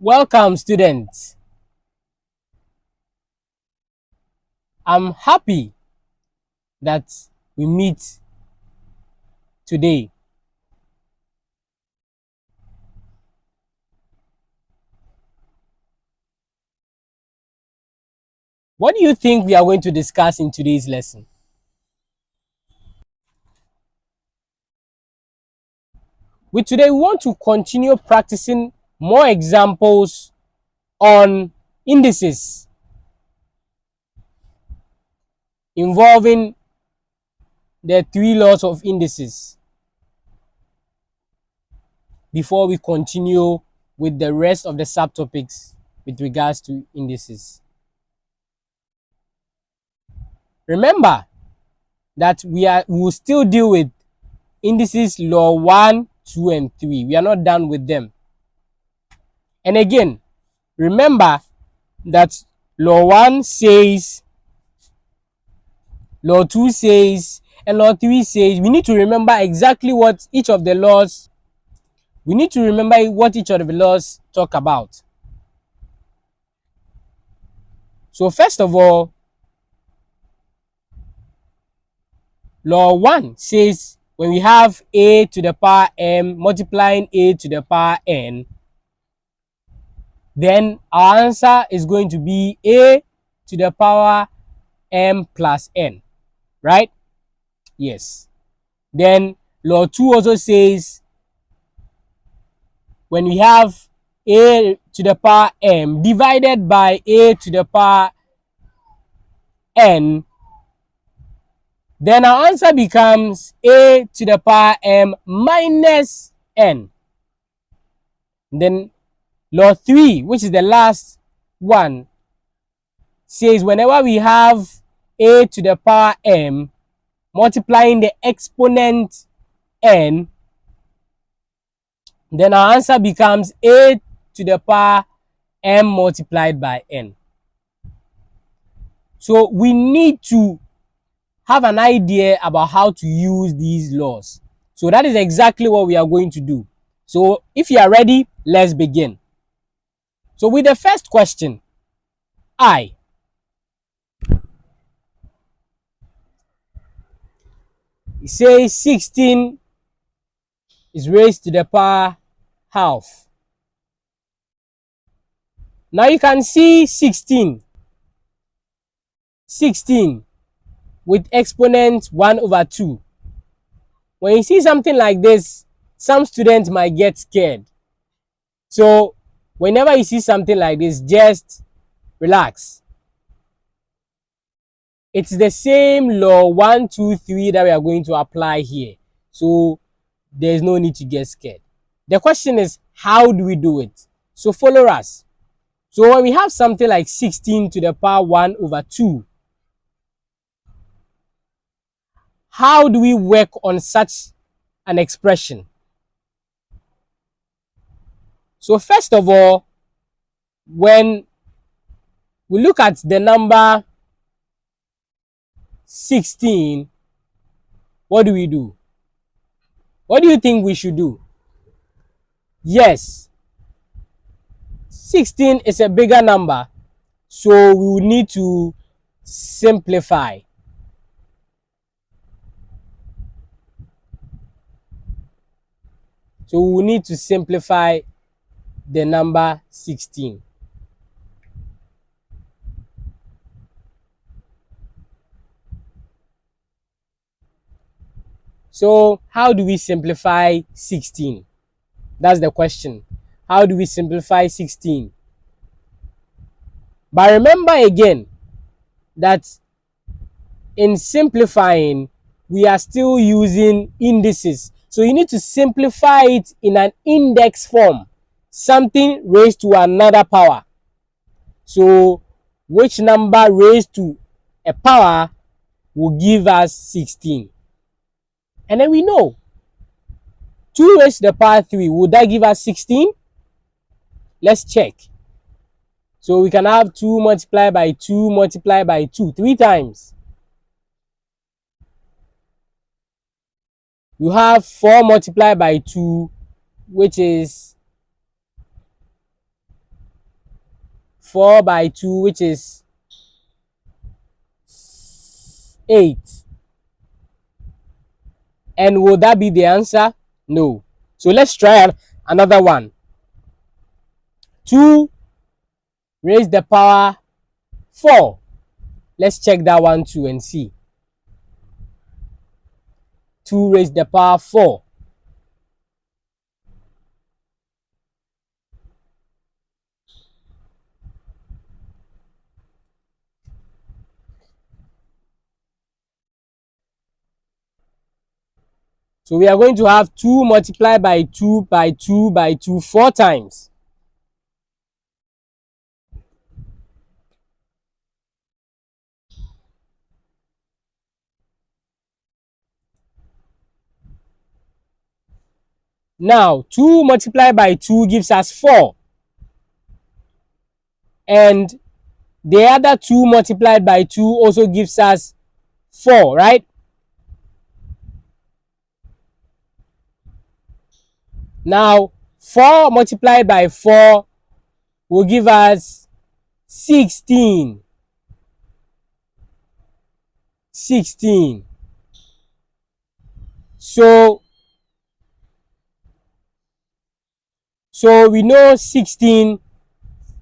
Welcome, students. I'm happy that we meet today. What do you think we are going to discuss in today's lesson? We want to continue practicing more examples on indices involving the three laws of indices before we continue with the rest of the subtopics with regards to indices. Remember that we will still deal with indices law 1, 2, and 3. We are not done with them. And again, remember that law 1 says, law 2 says, and law 3 says. We need to remember exactly what each of the laws, talk about. So first of all, law 1 says when we have a to the power m multiplying a to the power n, then our answer is going to be a to the power m plus n, right? Yes. Then law 2 also says when we have a to the power m divided by a to the power n, then our answer becomes a to the power m minus n. Then law 3, which is the last one, says whenever we have a to the power m multiplying the exponent n, then our answer becomes a to the power m multiplied by n. So we need to have an idea about how to use these laws. So that is exactly what we are going to do. So if you are ready, let's begin. So with the first question, I. It says 16 is raised to the power half. Now you can see 16 with exponent 1 over 2. When you see something like this, some students might get scared. So whenever you see something like this, just relax. It's the same law 1, 2, 3 that we are going to apply here. So there's no need to get scared. The question is, how do we do it? So follow us. So when we have something like 16 to the power 1 over 2, how do we work on such an expression? So first of all, when we look at the number 16, what do we do? What do you think we should do? Yes, 16 is a bigger number, so we will need to simplify. So we will need to simplify the number 16. So how do we simplify 16? That's the question. How do we simplify 16? But remember again that in simplifying, we are still using indices. So you need to simplify it in an index form, something raised to another power. So which number raised to a power will give us 16? And then we know 2 raised to the power 3, would that give us 16? Let's check. So we can have 2 multiplied by 2 multiplied by 2, 3 times. You have 4 multiplied by 2, which is 4 by 2, which is 8. And will that be the answer? No. So let's try another one. 2 raised the power 4. Let's check that one too and see. 2 raised the power 4. So we are going to have 2 multiplied by 2 by 2 by 2 4 times. Now 2 multiplied by 2 gives us 4. And the other 2 multiplied by 2 also gives us 4, right? Now 4 multiplied by 4 will give us 16. 16. So we know 16,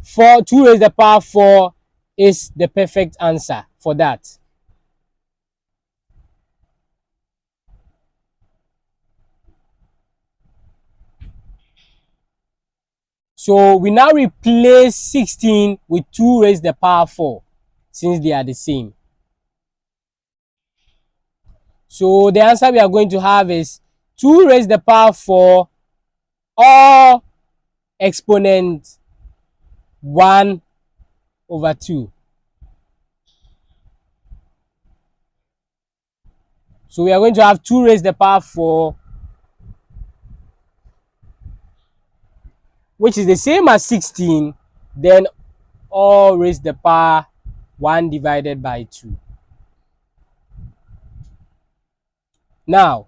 4, 2 raised the power 4 is the perfect answer for that. So we now replace 16 with 2 raised the power 4 since they are the same. So the answer we are going to have is 2 raised the power 4 or exponent 1 over 2. So we are going to have 2 raised the power 4, which is the same as 16, then all raised the power 1 divided by 2. Now,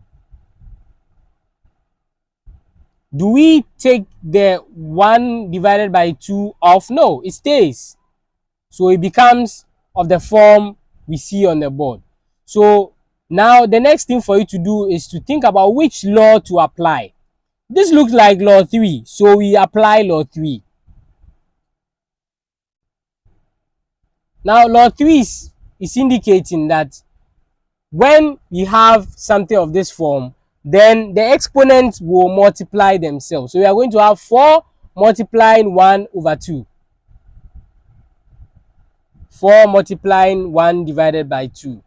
do we take the 1 divided by 2 off? No, it stays. So it becomes of the form we see on the board. So now the next thing for you to do is to think about which law to apply. This looks like law 3, so we apply law 3. Now law 3 is indicating that when we have something of this form, then the exponents will multiply themselves. So we are going to have 4 multiplying 1 over 2. 4 multiplying 1 divided by 2.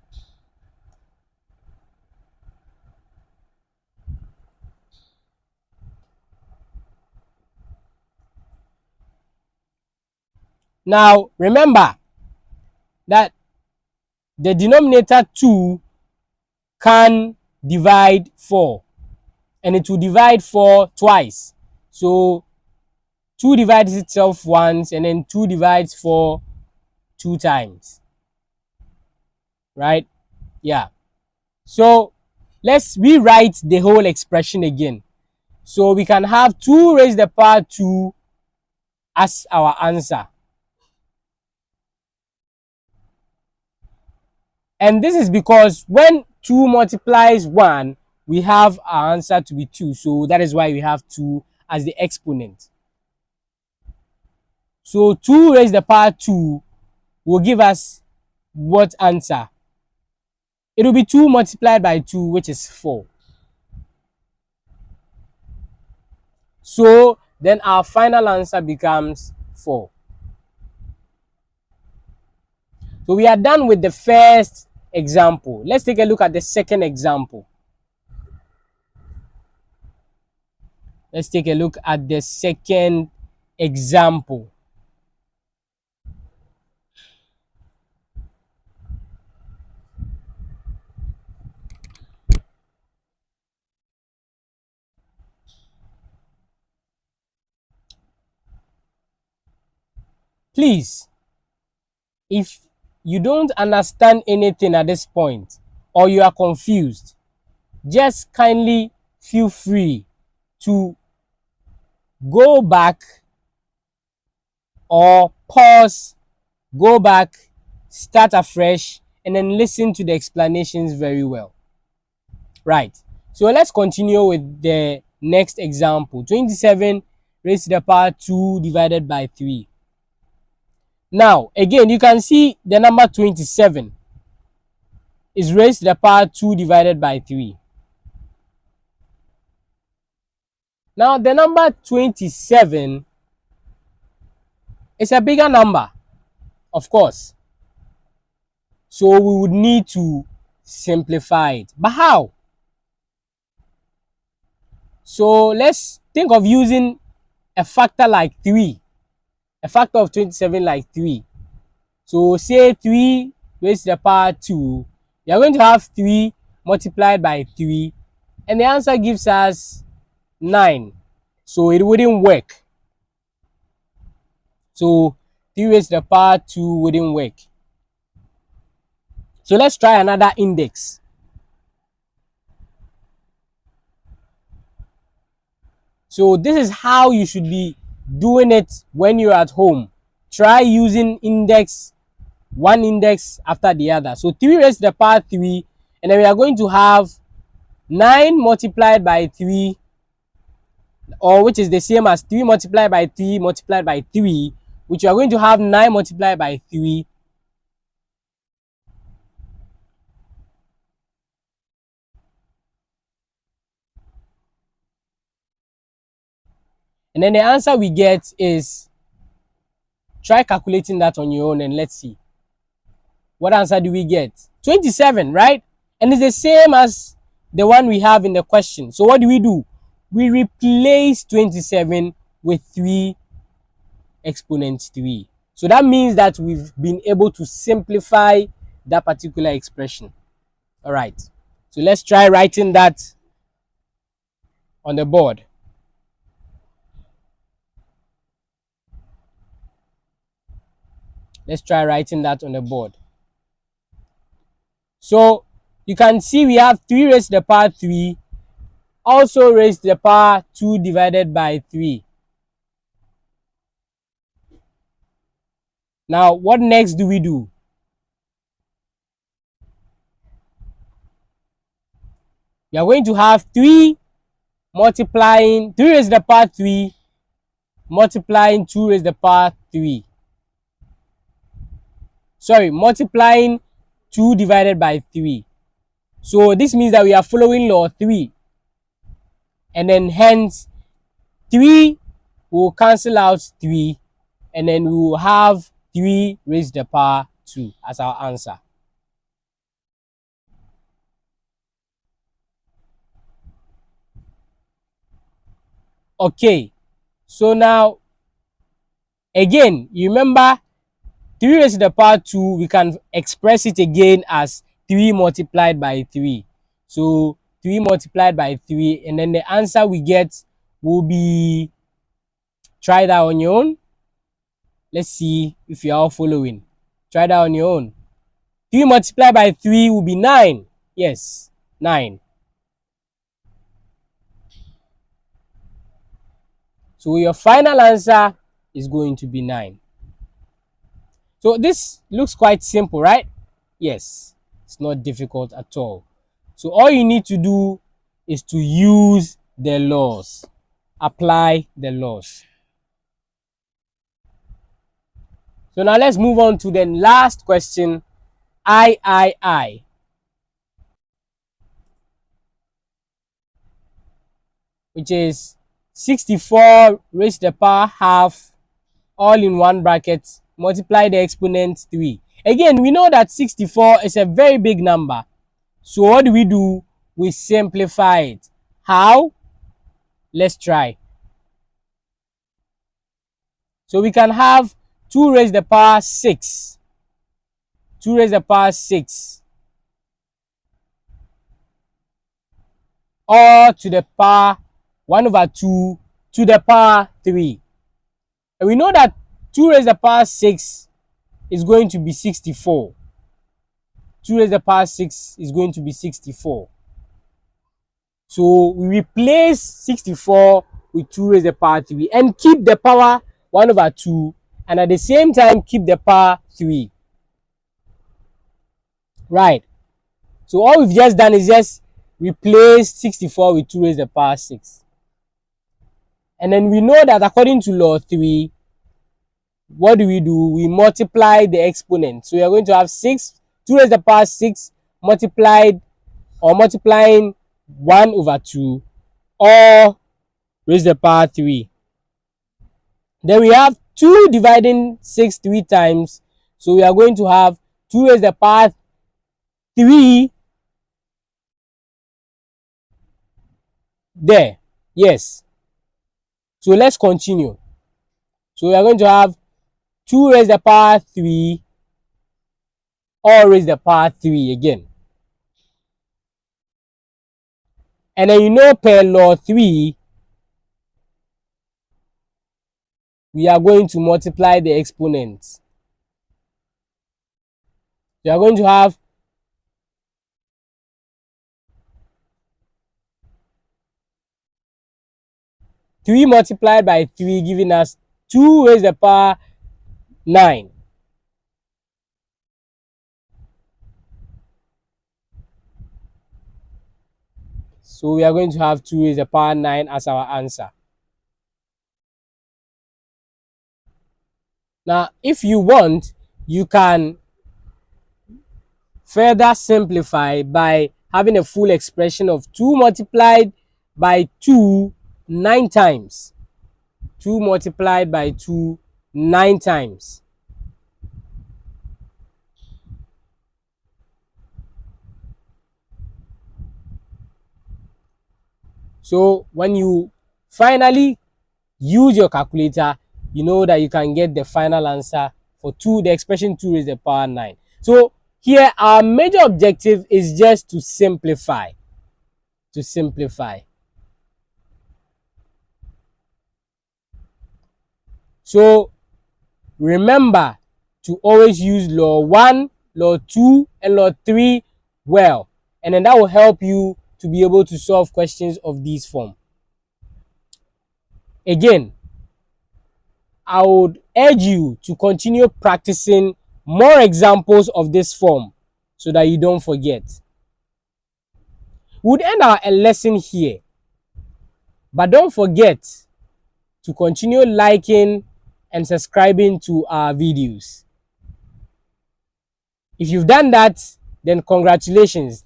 Now remember that the denominator 2 can divide 4, and it will divide 4 twice. So 2 divides itself once, and then 2 divides 4 2 times, right? Yeah. So let's rewrite the whole expression again. So we can have 2 raised the power 2 as our answer. And this is because when 2 multiplies 1, we have our answer to be 2. So that is why we have 2 as the exponent. So 2 raised the power 2 will give us what answer? It will be 2 multiplied by 2, which is 4. So then our final answer becomes 4. So we are done with the first example. Let's take a look at the second example. Let's take a look at the second example. Please, if you don't understand anything at this point or you are confused, just kindly feel free to go back or pause, go back, start afresh, and then listen to the explanations very well. Right. So let's continue with the next example. 27 raised to the power 2 divided by 3. Now, again, you can see the number 27 is raised to the power 2 divided by 3. Now, the number 27 is a bigger number, of course. So we would need to simplify it. But how? So let's think of using a factor like 3. A factor of 27 like 3. So say 3 raised to the power 2. You are going to have 3 multiplied by 3. And the answer gives us 9. So it wouldn't work. So 3 raised to the power 2 wouldn't work. So let's try another index. So this is how you should be doing it when you're at home. Try using index, one index after the other. So 3 raised to the power 3, and then we are going to have 9 multiplied by 3, or which is the same as 3 multiplied by 3 multiplied by 3, which you are going to have 9 multiplied by 3. And then the answer we get is, try calculating that on your own and let's see. What answer do we get? 27, right? And it's the same as the one we have in the question. So what do? We replace 27 with 3 exponent 3. So that means that we've been able to simplify that particular expression. All right. So let's try writing that on the board. Let's try writing that on the board. So you can see we have 3 raised to the power 3, also raised to the power 2 divided by 3. Now, what next do? We are going to have 3 multiplying 3 raised to the power 3 multiplying 2 raised to the power 3. Sorry, multiplying 2 divided by 3. So this means that we are following law 3. And then hence 3 will cancel out 3. And then we will have 3 raised to the power 2 as our answer. Okay. So now, again, you remember 3 raised to the power 2, we can express it again as 3 multiplied by 3. So 3 multiplied by 3, and then the answer we get will be, try that on your own. Let's see if you are all following. Try that on your own. 3 multiplied by 3 will be 9. Yes, 9. So your final answer is going to be 9. So this looks quite simple, right? Yes, it's not difficult at all. So all you need to do is to use the laws, apply the laws. So now let's move on to the last question, I, which is 64 raised to the power half, all in one bracket, multiply the exponent 3. Again, we know that 64 is a very big number. So what do? We simplify it. How? Let's try. So we can have 2 raised to the power 6. 2 raised to the power 6. Or to the power 1 over 2 to the power 3. And we know that 2 raised to the power 6 is going to be 64. 2 raised to the power 6 is going to be 64. So we replace 64 with 2 raised to the power 3 and keep the power 1 over 2 and at the same time keep the power 3. Right. So all we've just done is just replace 64 with 2 raised to the power 6. And then we know that according to law 3, what do? We multiply the exponent. So we are going to have 2 raised to the power 6 multiplied or multiplying 1 over 2 or raised to the power 3. Then we have 2 dividing 6 3 times. So we are going to have 2 raised to the power 3 there. Yes. So let's continue. So we are going to have 2 raised to the power 3 or raised to the power 3 again. And then you know per law 3, we are going to multiply the exponents. You are going to have 3 multiplied by 3 giving us 2 raised to the power 9. So we are going to have 2 raised to the power 9 as our answer. Now, if you want, you can further simplify by having a full expression of 2 multiplied by 2 9 times. 2 multiplied by 2 9 times. So when you finally use your calculator, you know that you can get the final answer for the expression 2 raised to the power 9. So here our major objective is just to simplify. So remember to always use law 1, law 2, and law 3 well, and then that will help you to be able to solve questions of this form. Again, I would urge you to continue practicing more examples of this form so that you don't forget. We would end our lesson here, but don't forget to continue liking and subscribing to our videos. If you've done that, then congratulations.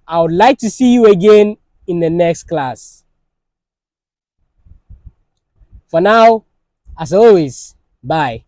I would like to see you again in the next class. For now, as always, bye.